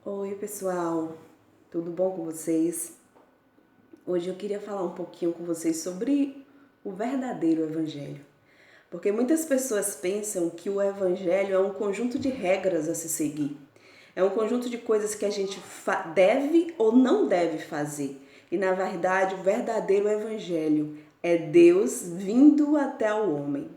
Oi, pessoal, tudo bom com vocês? Hoje eu queria falar um pouquinho com vocês sobre o verdadeiro Evangelho. Porque muitas pessoas pensam que o Evangelho é um conjunto de regras a se seguir. É um conjunto de coisas que a gente deve ou não deve fazer. E na verdade, o verdadeiro Evangelho é Deus vindo até o homem.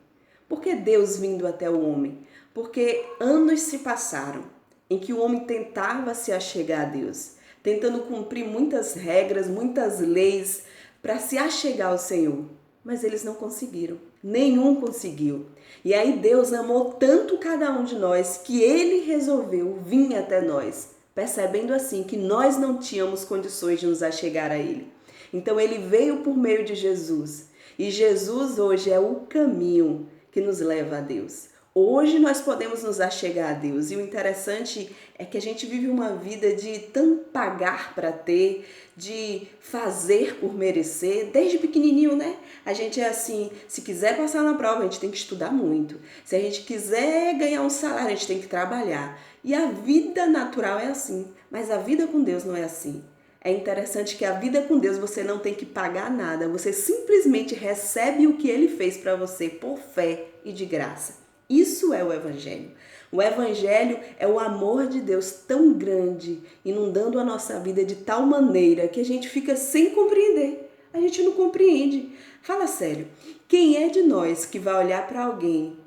Por que Deus vindo até o homem? Porque anos se passaram em que o homem tentava se achegar a Deus, tentando cumprir muitas regras, muitas leis para se achegar ao Senhor. Mas eles não conseguiram, nenhum conseguiu. E aí Deus amou tanto cada um de nós que ele resolveu vir até nós, percebendo assim que nós não tínhamos condições de nos achegar a ele. Então ele veio por meio de Jesus. E Jesus hoje é o caminho que nos leva a Deus. Hoje nós podemos nos achegar a Deus e o interessante é que a gente vive uma vida de tanto pagar para ter, de fazer por merecer, desde pequenininho, né? A gente é assim, se quiser passar na prova, a gente tem que estudar muito. Se a gente quiser ganhar um salário, a gente tem que trabalhar. E a vida natural é assim, mas a vida com Deus não é assim. É interessante que a vida com Deus você não tem que pagar nada, você simplesmente recebe o que Ele fez para você por fé e de graça. Isso é o Evangelho. O Evangelho é o amor de Deus tão grande, inundando a nossa vida de tal maneira que a gente fica sem compreender. A gente não compreende. Fala sério, quem é de nós que vai olhar para alguém?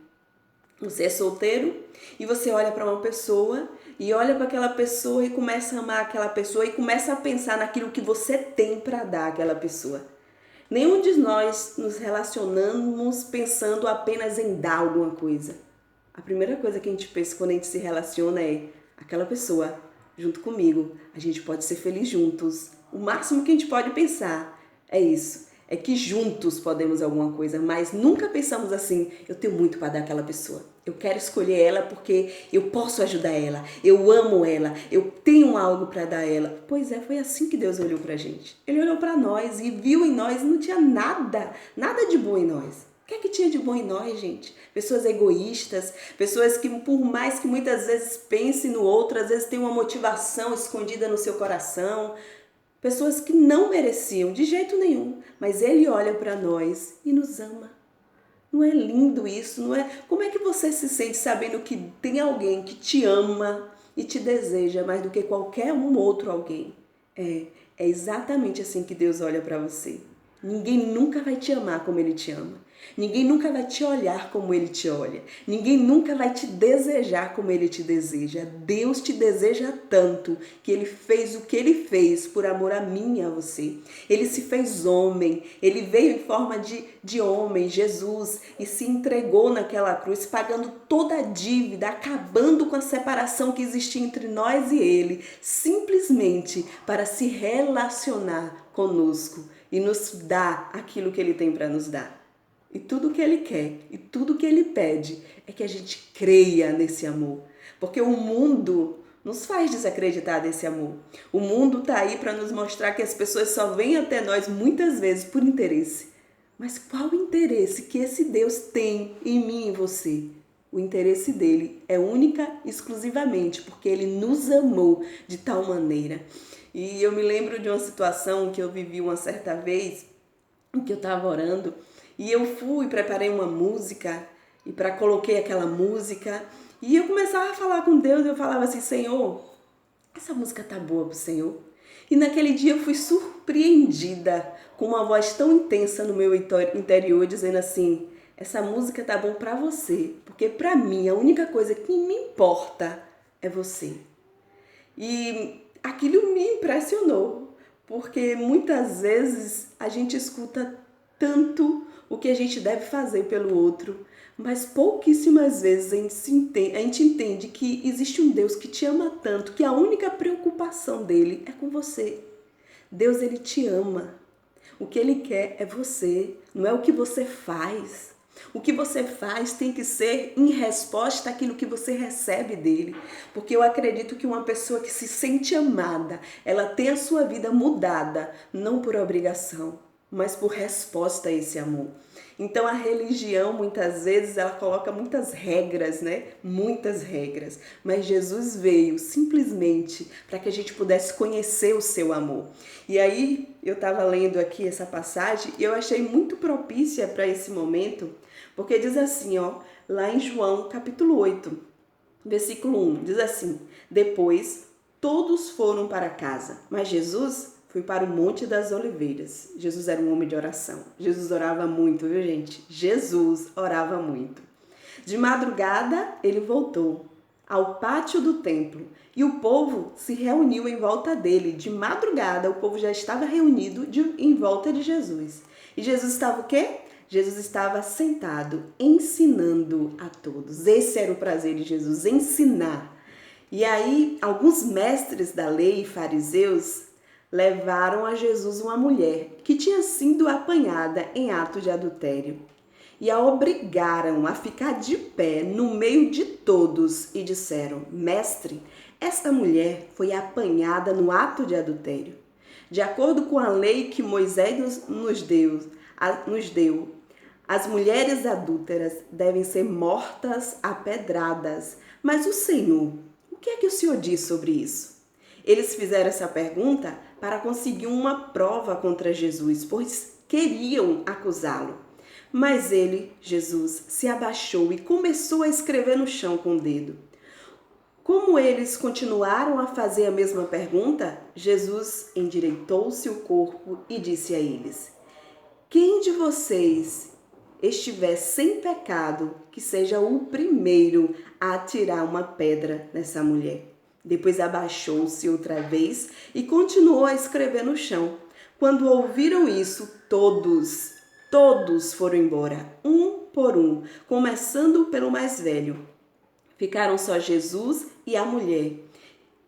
Você é solteiro e você olha para uma pessoa e olha para aquela pessoa e começa a amar aquela pessoa e começa a pensar naquilo que você tem para dar àquela pessoa. Nenhum de nós nos relacionamos pensando apenas em dar alguma coisa. A primeira coisa que a gente pensa quando a gente se relaciona é aquela pessoa junto comigo. A gente pode ser feliz juntos. O máximo que a gente pode pensar é isso. É que juntos podemos alguma coisa, mas nunca pensamos assim, eu tenho muito para dar àquela pessoa. Eu quero escolher ela porque eu posso ajudar ela, eu amo ela, eu tenho algo para dar a ela. Pois é, foi assim que Deus olhou para a gente. Ele olhou para nós e viu em nós, não tinha nada de bom em nós. O que é que tinha de bom em nós, gente? Pessoas egoístas, pessoas que por mais que muitas vezes pensem no outro, às vezes tem uma motivação escondida no seu coração. Pessoas que não mereciam de jeito nenhum, mas Ele olha para nós e nos ama. Não é lindo isso? Não é? Como é que você se sente sabendo que tem alguém que te ama e te deseja mais do que qualquer um outro alguém? É exatamente assim que Deus olha para você. Ninguém nunca vai te amar como Ele te ama. Ninguém nunca vai te olhar como Ele te olha. Ninguém nunca vai te desejar como Ele te deseja. Deus te deseja tanto que Ele fez o que Ele fez por amor a mim e a você. Ele se fez homem. Ele veio em forma de homem, Jesus, e se entregou naquela cruz, pagando toda a dívida, acabando com a separação que existia entre nós e Ele, simplesmente para se relacionar conosco e nos dar aquilo que Ele tem para nos dar. E tudo que Ele quer e tudo que Ele pede é que a gente creia nesse amor. Porque o mundo nos faz desacreditar desse amor. O mundo está aí para nos mostrar que as pessoas só vêm até nós muitas vezes por interesse. Mas qual o interesse que esse Deus tem em mim e em você? O interesse dele é única e exclusivamente porque ele nos amou de tal maneira. E eu me lembro de uma situação que eu vivi uma certa vez, em que eu estava orando, e eu fui, preparei uma música, e coloquei aquela música, e eu começava a falar com Deus, eu falava assim, Senhor, essa música tá boa pro Senhor? E naquele dia eu fui surpreendida com uma voz tão intensa no meu interior, dizendo assim, essa música tá bom pra você, porque pra mim a única coisa que me importa é você. E aquilo me impressionou, porque muitas vezes a gente escuta tanto o que a gente deve fazer pelo outro, mas pouquíssimas vezes a gente entende que existe um Deus que te ama tanto, que a única preocupação dele é com você. Deus, ele te ama. O que ele quer é você, não é o que você faz. O que você faz tem que ser em resposta àquilo que você recebe dele. Porque eu acredito que uma pessoa que se sente amada, ela tem a sua vida mudada, não por obrigação, mas por resposta a esse amor. Então a religião, muitas vezes, ela coloca muitas regras, né? Muitas regras. Mas Jesus veio simplesmente para que a gente pudesse conhecer o seu amor. E aí, eu estava lendo aqui essa passagem e eu achei muito propícia para esse momento, porque diz assim, ó, lá em João, capítulo 8, versículo 1, diz assim: depois todos foram para casa, mas Jesus foi para o Monte das Oliveiras. Jesus era um homem de oração. Jesus orava muito, viu, gente? Jesus orava muito. De madrugada, ele voltou ao pátio do templo e o povo se reuniu em volta dele. De madrugada, o povo já estava reunido em volta de Jesus. E Jesus estava o quê? Jesus estava sentado, ensinando a todos. Esse era o prazer de Jesus, ensinar. E aí, alguns mestres da lei e fariseus levaram a Jesus uma mulher que tinha sido apanhada em ato de adultério e a obrigaram a ficar de pé no meio de todos e disseram: Mestre, esta mulher foi apanhada no ato de adultério. De acordo com a lei que Moisés nos deu, as mulheres adúlteras devem ser mortas a pedradas. Mas o Senhor, o que é que o Senhor diz sobre isso? Eles fizeram essa pergunta para conseguir uma prova contra Jesus, pois queriam acusá-lo. Mas ele, Jesus, se abaixou e começou a escrever no chão com o dedo. Como eles continuaram a fazer a mesma pergunta, Jesus endireitou-se o corpo e disse a eles: quem de vocês estiver sem pecado, que seja o primeiro a atirar uma pedra nessa mulher. Depois abaixou-se outra vez e continuou a escrever no chão. Quando ouviram isso, todos foram embora, um por um, começando pelo mais velho. Ficaram só Jesus e a mulher,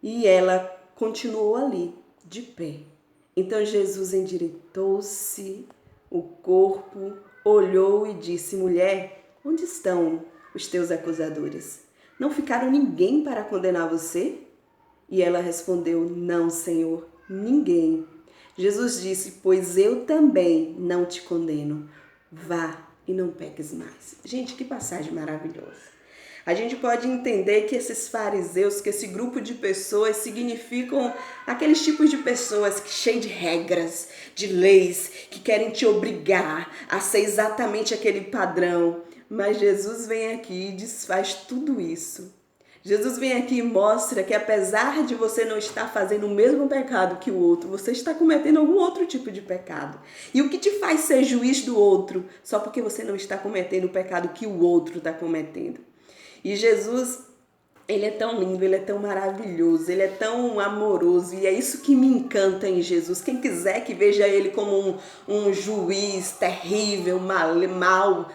e ela continuou ali, de pé. Então Jesus endireitou-se o corpo, olhou e disse: mulher, onde estão os teus acusadores? Não ficaram ninguém para condenar você? E ela respondeu: não, Senhor, ninguém. Jesus disse: pois eu também não te condeno. Vá e não peques mais. Gente, que passagem maravilhosa. A gente pode entender que esses fariseus, que esse grupo de pessoas significam aqueles tipos de pessoas que cheios de regras, de leis, que querem te obrigar a ser exatamente aquele padrão. Mas Jesus vem aqui e desfaz tudo isso. Jesus vem aqui e mostra que apesar de você não estar fazendo o mesmo pecado que o outro, você está cometendo algum outro tipo de pecado. E o que te faz ser juiz do outro só porque você não está cometendo o pecado que o outro está cometendo? E Jesus, ele é tão lindo, ele é tão maravilhoso, ele é tão amoroso e é isso que me encanta em Jesus. Quem quiser que veja ele como um juiz terrível, mal,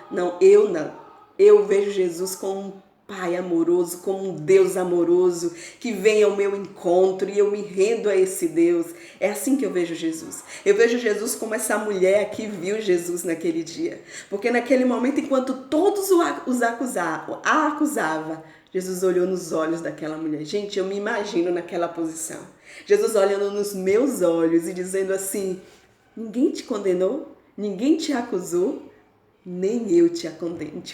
não, eu não. Eu vejo Jesus como um Pai amoroso, como um Deus amoroso que vem ao meu encontro e eu me rendo a esse Deus. É assim que eu vejo Jesus. Eu vejo Jesus como essa mulher que viu Jesus naquele dia. Porque naquele momento, enquanto todos a acusavam, Jesus olhou nos olhos daquela mulher. Gente, eu me imagino naquela posição. Jesus olhando nos meus olhos e dizendo assim: ninguém te condenou? Ninguém te acusou? Nem eu te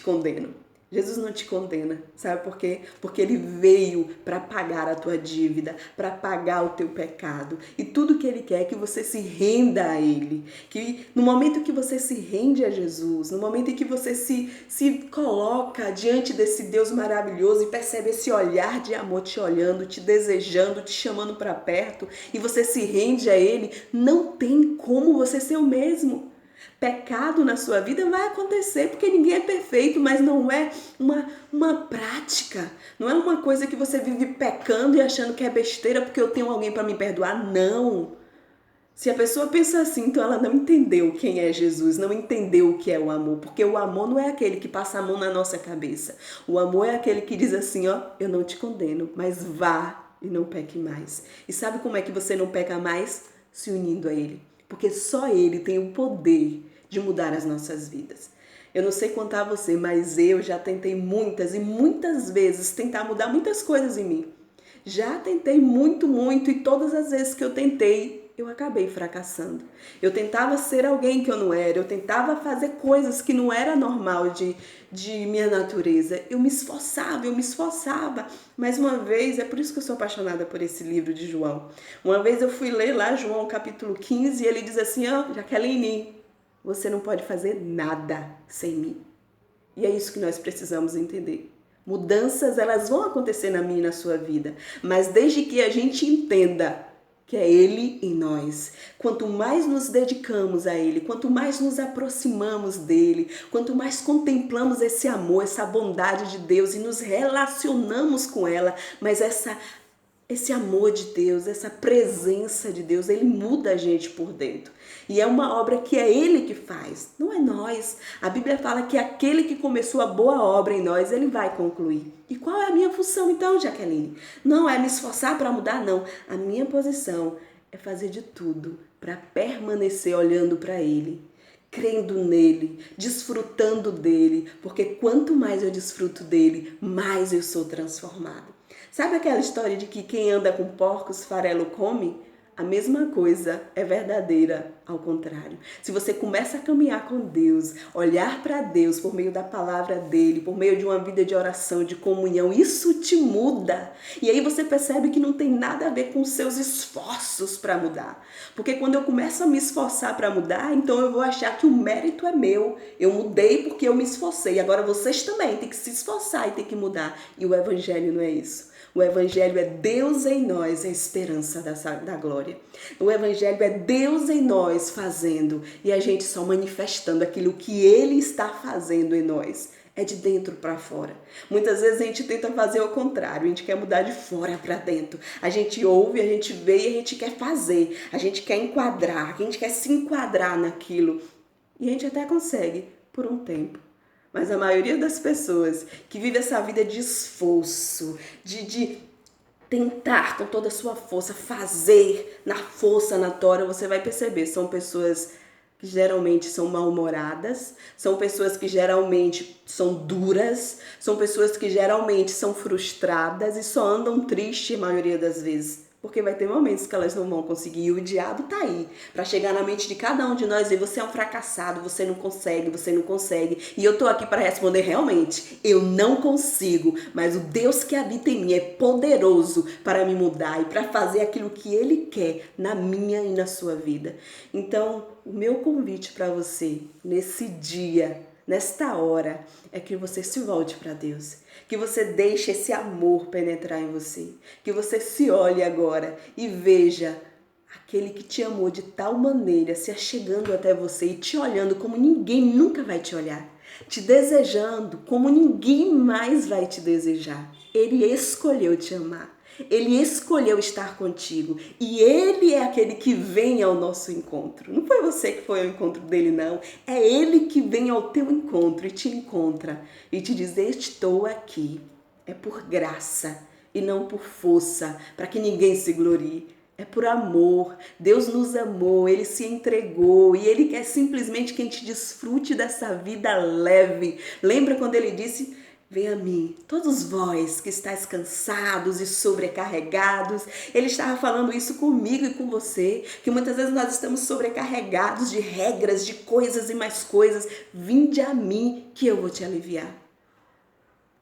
condeno. Jesus não te condena, sabe por quê? Porque ele veio para pagar a tua dívida, para pagar o teu pecado. E tudo que ele quer é que você se renda a ele. Que no momento que você se rende a Jesus, no momento em que você se coloca diante desse Deus maravilhoso e percebe esse olhar de amor te olhando, te desejando, te chamando para perto, e você se rende a ele, não tem como você ser o mesmo. Pecado na sua vida vai acontecer, porque ninguém é perfeito, mas não é uma prática, não é uma coisa que você vive pecando e achando que é besteira porque eu tenho alguém para me perdoar, não. Se a pessoa pensa assim, então ela não entendeu quem é Jesus, não entendeu o que é o amor, porque o amor não é aquele que passa a mão na nossa cabeça, o amor é aquele que diz assim, ó, eu não te condeno, mas vá e não peque mais. E sabe como é que você não peca mais? Se unindo a ele. Porque só ele tem o poder de mudar as nossas vidas. Eu não sei contar a você, mas eu já tentei muitas e muitas vezes tentar mudar muitas coisas em mim. Já tentei muito, e todas as vezes que eu tentei, eu acabei fracassando. Eu tentava ser alguém que eu não era, eu tentava fazer coisas que não era normal de minha natureza. Eu me esforçava. Mais uma vez, é por isso que eu sou apaixonada por esse livro de João. Uma vez eu fui ler lá João capítulo 15 e ele diz assim, Jaqueline, você não pode fazer nada sem mim. E é isso que nós precisamos entender. Mudanças, elas vão acontecer na minha e na sua vida, mas desde que a gente entenda que é Ele em nós. Quanto mais nos dedicamos a Ele, quanto mais nos aproximamos dEle, quanto mais contemplamos esse amor, essa bondade de Deus e nos relacionamos com ela, mas esse amor de Deus, essa presença de Deus, Ele muda a gente por dentro. E é uma obra que é Ele que faz, não é nós. A Bíblia fala que aquele que começou a boa obra em nós, Ele vai concluir. E qual é a minha função então, Jaqueline? Não é me esforçar para mudar, não. A minha posição é fazer de tudo para permanecer olhando para Ele, crendo nele, desfrutando dele, porque quanto mais eu desfruto dele, mais eu sou transformado. Sabe aquela história de que quem anda com porcos, farelo come? A mesma coisa é verdadeira ao contrário. Se você começa a caminhar com Deus, olhar para Deus por meio da palavra dele, por meio de uma vida de oração, de comunhão, isso te muda. E aí você percebe que não tem nada a ver com os seus esforços para mudar. Porque quando eu começo a me esforçar para mudar, então eu vou achar que o mérito é meu. Eu mudei porque eu me esforcei. Agora vocês também têm que se esforçar e têm que mudar. E o evangelho não é isso. O Evangelho é Deus em nós, a esperança da glória. O Evangelho é Deus em nós fazendo e a gente só manifestando aquilo que Ele está fazendo em nós. É de dentro para fora. Muitas vezes a gente tenta fazer o contrário, a gente quer mudar de fora para dentro. A gente ouve, a gente vê e a gente quer fazer. A gente quer enquadrar, a gente quer se enquadrar naquilo. E a gente até consegue por um tempo. Mas a maioria das pessoas que vive essa vida de esforço, de tentar com toda a sua força, fazer na força, na tora, você vai perceber, são pessoas que geralmente são mal-humoradas, são pessoas que geralmente são duras, são pessoas que geralmente são frustradas e só andam tristes a maioria das vezes. Porque vai ter momentos que elas não vão conseguir. E o diabo tá aí para chegar na mente de cada um de nós e você é um fracassado, você não consegue. E eu tô aqui para responder realmente, eu não consigo, mas o Deus que habita em mim é poderoso para me mudar e para fazer aquilo que Ele quer na minha e na sua vida. Então, o meu convite para você nesse dia, nesta hora, é que você se volte para Deus, que você deixe esse amor penetrar em você, que você se olhe agora e veja aquele que te amou de tal maneira, se achegando até você e te olhando como ninguém nunca vai te olhar, te desejando como ninguém mais vai te desejar. Ele escolheu te amar. Ele escolheu estar contigo e Ele é aquele que vem ao nosso encontro. Não foi você que foi ao encontro dele, não. É Ele que vem ao teu encontro e te encontra e te diz, estou aqui. É por graça e não por força, para que ninguém se glorie. É por amor. Deus nos amou, Ele se entregou e Ele quer simplesmente que a gente desfrute dessa vida leve. Lembra quando Ele disse... Vem a mim, todos vós que estáis cansados e sobrecarregados. Ele estava falando isso comigo e com você, que muitas vezes nós estamos sobrecarregados de regras, de coisas e mais coisas. Vinde a mim que eu vou te aliviar.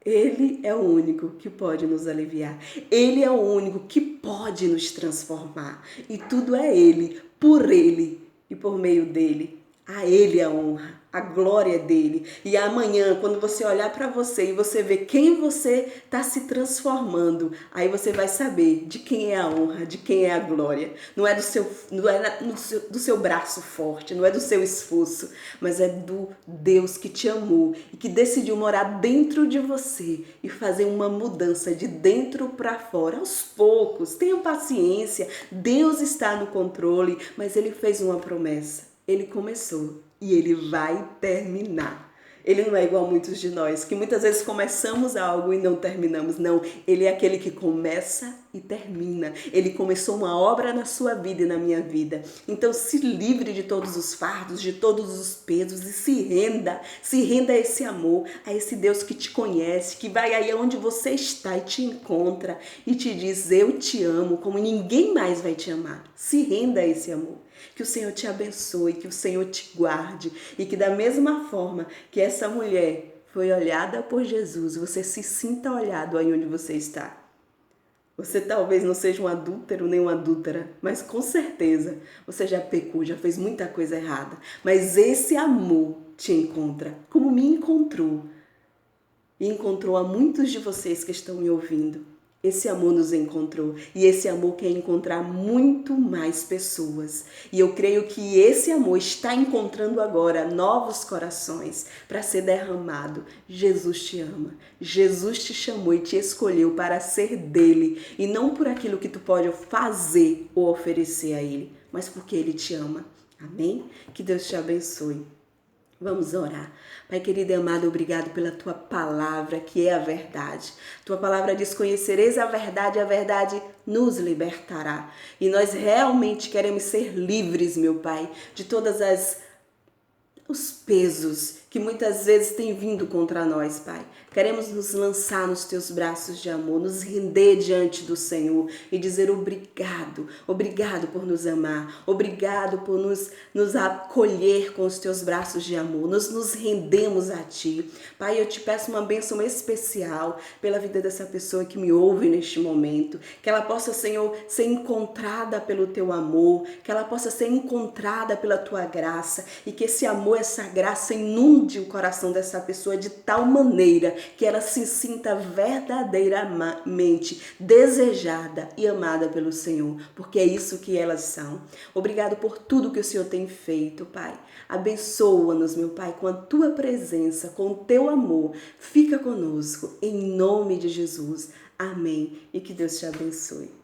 Ele é o único que pode nos aliviar. Ele é o único que pode nos transformar. E tudo é Ele, por Ele e por meio dele. A Ele a honra, a glória dele. E amanhã, quando você olhar para você e você ver quem você está se transformando, aí você vai saber de quem é a honra, de quem é a glória. Não é do seu braço forte, não é do seu esforço, mas é do Deus que te amou e que decidiu morar dentro de você e fazer uma mudança de dentro para fora. Aos poucos, tenha paciência, Deus está no controle, mas Ele fez uma promessa. Ele começou e Ele vai terminar. Ele não é igual a muitos de nós, que muitas vezes começamos algo e não terminamos. Não, ele é aquele que começa e termina. Ele começou uma obra na sua vida e na minha vida. Então se livre de todos os fardos, de todos os pesos e se renda a esse amor, a esse Deus que te conhece, que vai aí onde você está e te encontra e te diz: eu te amo como ninguém mais vai te amar. Se renda a esse amor. Que o Senhor te abençoe, que o Senhor te guarde e que da mesma forma que essa mulher foi olhada por Jesus, você se sinta olhado aí onde você está. Você talvez não seja um adúltero nem uma adúltera, mas com certeza você já pecou, já fez muita coisa errada. Mas esse amor te encontra, como me encontrou. E encontrou a muitos de vocês que estão me ouvindo. Esse amor nos encontrou e esse amor quer encontrar muito mais pessoas. E eu creio que esse amor está encontrando agora novos corações para ser derramado. Jesus te ama. Jesus te chamou e te escolheu para ser dele e não por aquilo que tu pode fazer ou oferecer a ele, mas porque ele te ama. Amém? Que Deus te abençoe. Vamos orar. Pai querido e amado, obrigado pela tua palavra, que é a verdade. Tua palavra diz: conhecereis a verdade nos libertará. E nós realmente queremos ser livres, meu Pai, de todas os pesos que muitas vezes têm vindo contra nós, Pai. Queremos nos lançar nos teus braços de amor, nos render diante do Senhor e dizer obrigado, obrigado por nos amar, obrigado por nos acolher com os teus braços de amor. Nós nos rendemos a Ti. Pai, eu te peço uma bênção especial pela vida dessa pessoa que me ouve neste momento, que ela possa, Senhor, ser encontrada pelo Teu amor, que ela possa ser encontrada pela Tua graça e que esse amor, essa graça inunde o coração dessa pessoa de tal maneira que ela se sinta verdadeiramente desejada e amada pelo Senhor, porque é isso que elas são. Obrigado por tudo que o Senhor tem feito, Pai. Abençoa-nos, meu Pai, com a Tua presença, com o Teu amor. Fica conosco, em nome de Jesus. Amém. E que Deus te abençoe.